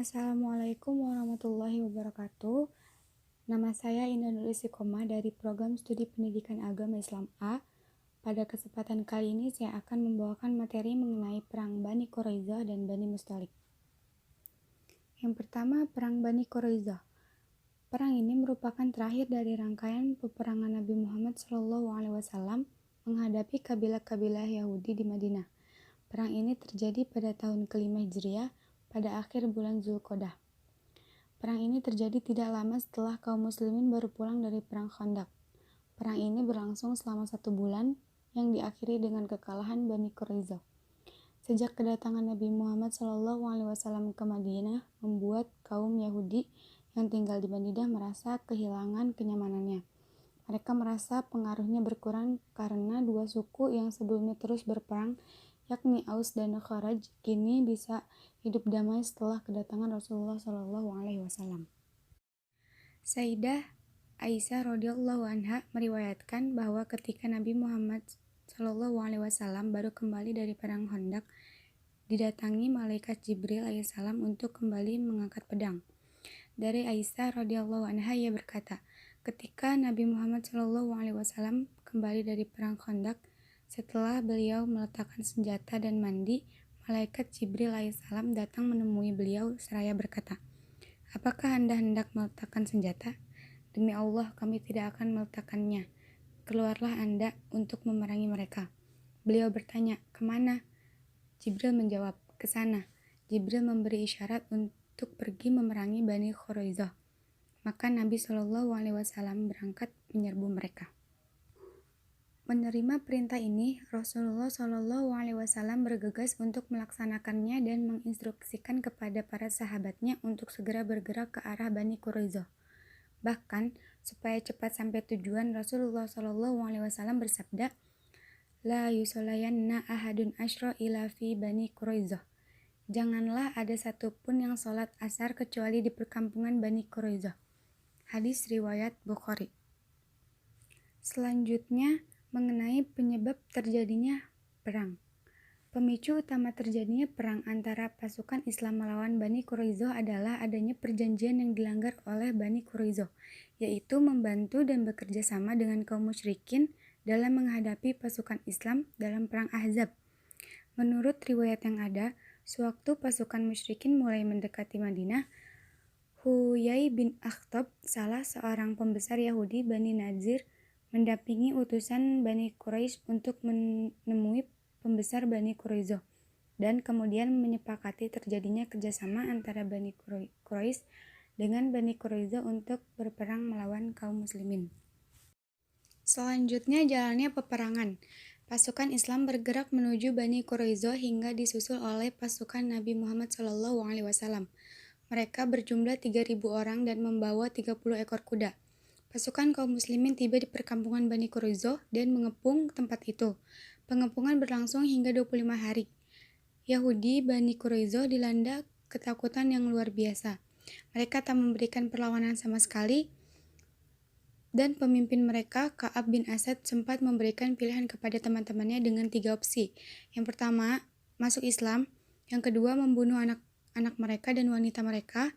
Assalamualaikum warahmatullahi wabarakatuh. Nama saya Indah Nur Istiqomah dari Program Studi Pendidikan Agama Islam A. Pada kesempatan kali ini saya akan membawakan materi mengenai Perang Bani Quraidah dan Bani Mustalik. Yang pertama, Perang Bani Quraidah. Perang ini merupakan terakhir dari rangkaian peperangan Nabi Muhammad SAW menghadapi kabilah-kabilah Yahudi di Madinah. Perang ini terjadi pada tahun ke-5 Hijriah pada akhir bulan Zulqa'dah. Perang ini terjadi tidak lama setelah kaum muslimin baru pulang dari perang Khandaq. Perang ini berlangsung selama 1 bulan yang diakhiri dengan kekalahan Bani Quraidah. Sejak kedatangan Nabi Muhammad SAW ke Madinah membuat kaum Yahudi yang tinggal di Madinah merasa kehilangan kenyamanannya. Mereka merasa pengaruhnya berkurang karena dua suku yang sebelumnya terus berperang, yakni Aus dan Kharaj, kini bisa hidup damai setelah kedatangan Rasulullah SAW. Sayyidah Aisyah radhiyallahu anha meriwayatkan bahwa ketika Nabi Muhammad SAW baru kembali dari perang Khandaq, didatangi malaikat Jibril alaihissalam untuk kembali mengangkat pedang. Dari Aisyah radhiyallahu anha ia berkata, ketika Nabi Muhammad SAW kembali dari perang Khandaq, setelah beliau meletakkan senjata dan mandi, malaikat Jibril alaihissalam datang menemui beliau seraya berkata, apakah Anda hendak meletakkan senjata? Demi Allah, kami tidak akan meletakkannya. Keluarlah Anda untuk memerangi mereka. Beliau bertanya, kemana? Jibril menjawab, ke sana. Jibril memberi isyarat untuk pergi memerangi Bani Quraidah. Maka Nabi SAW berangkat menyerbu mereka. Menerima perintah ini, Rasulullah SAW bergegas untuk melaksanakannya dan menginstruksikan kepada para sahabatnya untuk segera bergerak ke arah Bani Quraidah. Bahkan, supaya cepat sampai tujuan, Rasulullah SAW bersabda, La yusolayanna ahadun asyra ila fi Bani Quraidah. Janganlah ada satupun yang sholat asar kecuali di perkampungan Bani Quraidah. Hadis riwayat Bukhari. Selanjutnya, mengenai penyebab terjadinya perang. Pemicu utama terjadinya perang antara pasukan Islam melawan Bani Quraidah adalah adanya perjanjian yang dilanggar oleh Bani Quraidah, yaitu membantu dan bekerja sama dengan kaum musyrikin dalam menghadapi pasukan Islam dalam perang Ahzab. Menurut riwayat yang ada, sewaktu pasukan musyrikin mulai mendekati Madinah, Huyai bin Akhtab, salah seorang pembesar Yahudi Bani Nazir, mendampingi utusan Bani Quraisy untuk menemui pembesar Bani Quraidah dan kemudian menyepakati terjadinya kerjasama antara Bani Quraisy dengan Bani Quraidah untuk berperang melawan kaum muslimin. Selanjutnya jalannya peperangan. Pasukan Islam bergerak menuju Bani Quraidah hingga disusul oleh pasukan Nabi Muhammad SAW. Mereka berjumlah 3.000 orang dan membawa 30 ekor kuda. Pasukan kaum muslimin tiba di perkampungan Bani Quraidah dan mengepung tempat itu. Pengepungan berlangsung hingga 25 hari. Yahudi Bani Quraidah dilanda ketakutan yang luar biasa. Mereka tak memberikan perlawanan sama sekali, dan pemimpin mereka, Ka'ab bin Asad, sempat memberikan pilihan kepada teman-temannya dengan 3 opsi. Yang pertama, masuk Islam. Yang kedua, membunuh anak-anak mereka dan wanita mereka.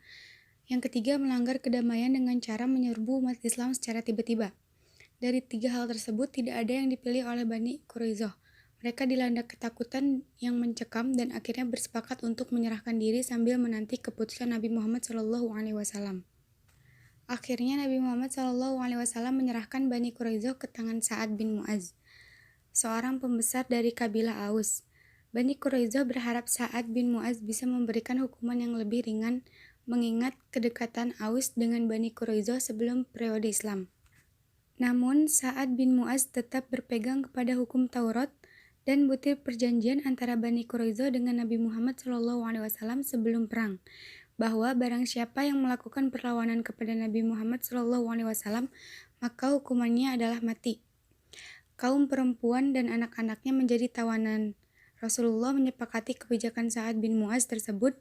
Yang ketiga, melanggar kedamaian dengan cara menyerbu umat Islam secara tiba-tiba. Dari 3 hal tersebut, tidak ada yang dipilih oleh Bani Quraidah. Mereka dilanda ketakutan yang mencekam dan akhirnya bersepakat untuk menyerahkan diri sambil menanti keputusan Nabi Muhammad SAW. Akhirnya Nabi Muhammad SAW menyerahkan Bani Quraidah ke tangan Sa'ad bin Mu'adz, seorang pembesar dari kabilah Aus. Bani Quraidah berharap Sa'ad bin Mu'adz bisa memberikan hukuman yang lebih ringan mengingat kedekatan Aus dengan Bani Quraidah sebelum periode Islam. Namun, Sa'ad bin Mu'adz tetap berpegang kepada hukum Taurat dan butir perjanjian antara Bani Quraidah dengan Nabi Muhammad SAW sebelum perang, bahwa barang siapa yang melakukan perlawanan kepada Nabi Muhammad SAW, maka hukumannya adalah mati. Kaum perempuan dan anak-anaknya menjadi tawanan. Rasulullah menyepakati kebijakan Sa'ad bin Mu'adz tersebut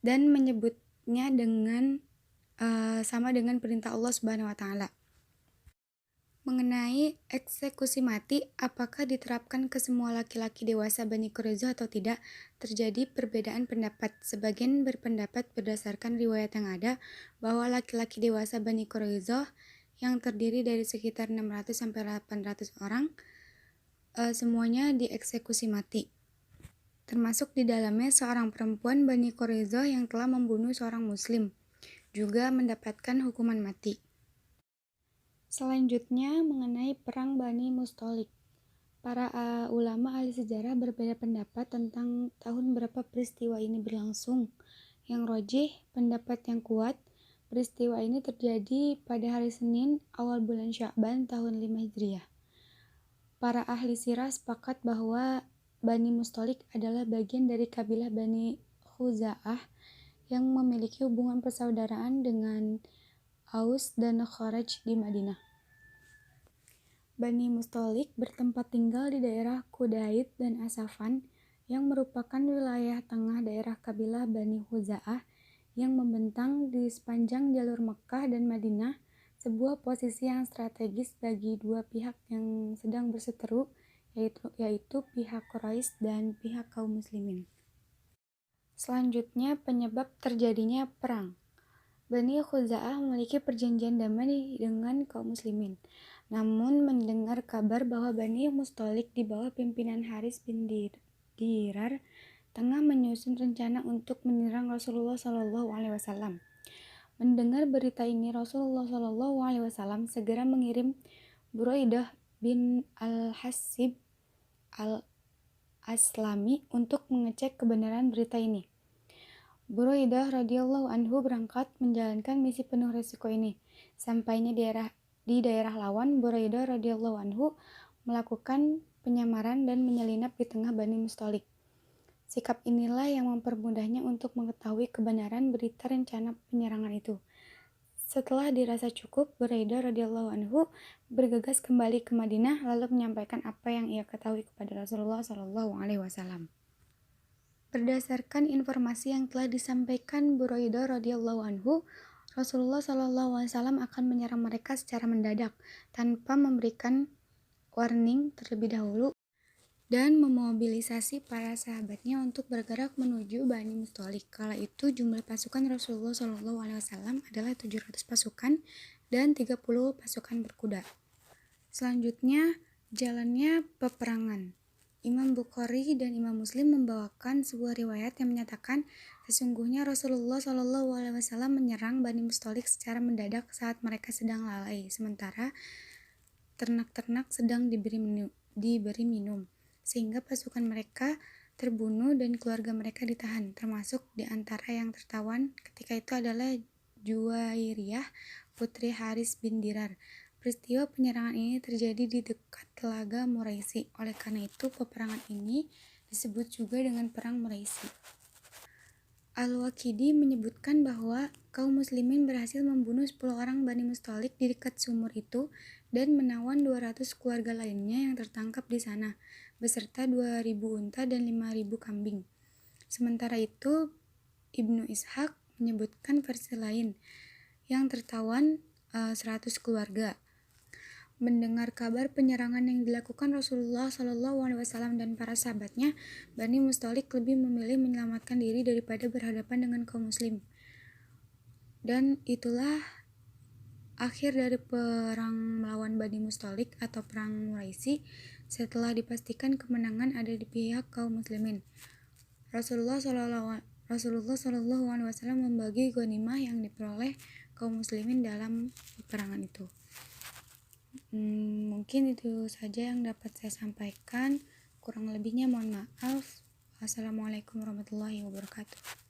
dan menyebutnya dengan sama dengan perintah Allah Subhanahu wa taala. Mengenai eksekusi mati, apakah diterapkan ke semua laki-laki dewasa Bani Quraisyah atau tidak, terjadi perbedaan pendapat. Sebagian berpendapat berdasarkan riwayat yang ada bahwa laki-laki dewasa Bani Quraisyah yang terdiri dari sekitar 600-800 orang semuanya dieksekusi mati. Termasuk di dalamnya seorang perempuan Bani Quraisyah yang telah membunuh seorang muslim, juga mendapatkan hukuman mati. Selanjutnya mengenai perang Bani Mustalik. Para ulama ahli sejarah berbeda pendapat tentang tahun berapa peristiwa ini berlangsung. Yang rajih, pendapat yang kuat, peristiwa ini terjadi pada hari Senin awal bulan Sya'ban tahun 5 Hijriah. Para ahli sirah sepakat bahwa Bani Mustalik adalah bagian dari kabilah Bani Khuza'ah yang memiliki hubungan persaudaraan dengan Aus dan Kharaj di Madinah. Bani Mustalik bertempat tinggal di daerah Qudait dan Asafan yang merupakan wilayah tengah daerah kabilah Bani Khuza'ah yang membentang di sepanjang jalur Mekkah dan Madinah, sebuah posisi yang strategis bagi dua pihak yang sedang berseteru, yaitu pihak Quraisy dan pihak kaum muslimin. Selanjutnya, penyebab terjadinya perang. Bani Khuza'ah memiliki perjanjian damai dengan kaum muslimin. Namun mendengar kabar bahwa Bani Mustalik di bawah pimpinan Haris bin Dirar tengah menyusun rencana untuk menyerang Rasulullah SAW. Mendengar berita ini, Rasulullah SAW segera mengirim Buraidah bin Al-Hasib Al-Aslami untuk mengecek kebenaran berita ini. Buraidah radhiyallahu anhu berangkat menjalankan misi penuh risiko ini. Sampainya di daerah lawan, Buraidah radhiyallahu anhu melakukan penyamaran dan menyelinap di tengah Bani Mustalik. Sikap inilah yang mempermudahnya untuk mengetahui kebenaran berita rencana penyerangan itu. Setelah dirasa cukup, Buraidah radhiyallahu anhu bergegas kembali ke Madinah lalu menyampaikan apa yang ia ketahui kepada Rasulullah SAW. Berdasarkan informasi yang telah disampaikan Buraidah radhiyallahu anhu, Rasulullah SAW akan menyerang mereka secara mendadak tanpa memberikan warning terlebih dahulu dan memobilisasi para sahabatnya untuk bergerak menuju Bani Mustalik. Kala itu jumlah pasukan Rasulullah SAW adalah 700 pasukan dan 30 pasukan berkuda. Selanjutnya, jalannya peperangan. Imam Bukhari dan Imam Muslim membawakan sebuah riwayat yang menyatakan sesungguhnya Rasulullah SAW menyerang Bani Mustalik secara mendadak saat mereka sedang lalai, sementara ternak-ternak sedang diberi minum, sehingga pasukan mereka terbunuh dan keluarga mereka ditahan, termasuk di antara yang tertawan ketika itu adalah Juwairiyah, putri Haris bin Dirar. Peristiwa penyerangan ini terjadi di dekat Telaga Muraisi. Oleh karena itu, peperangan ini disebut juga dengan Perang Muraisi. Al-Waqidi menyebutkan bahwa kaum muslimin berhasil membunuh 10 orang Bani Mustalik di dekat sumur itu dan menawan 200 keluarga lainnya yang tertangkap di sana, beserta 2.000 unta dan 5.000 kambing. Sementara itu, Ibnu Ishaq menyebutkan versi lain, yang tertawan 100 keluarga. Mendengar kabar penyerangan yang dilakukan Rasulullah SAW dan para sahabatnya, Bani Mustalik lebih memilih menyelamatkan diri daripada berhadapan dengan kaum muslim. Dan itulah akhir dari perang melawan Bani Mustalik atau Perang Muraisi setelah dipastikan kemenangan ada di pihak kaum muslimin. Rasulullah SAW membagi ghanimah yang diperoleh kaum muslimin dalam peperangan itu. Mungkin itu saja yang dapat saya sampaikan. Kurang lebihnya mohon maaf. Wassalamualaikum warahmatullahi wabarakatuh.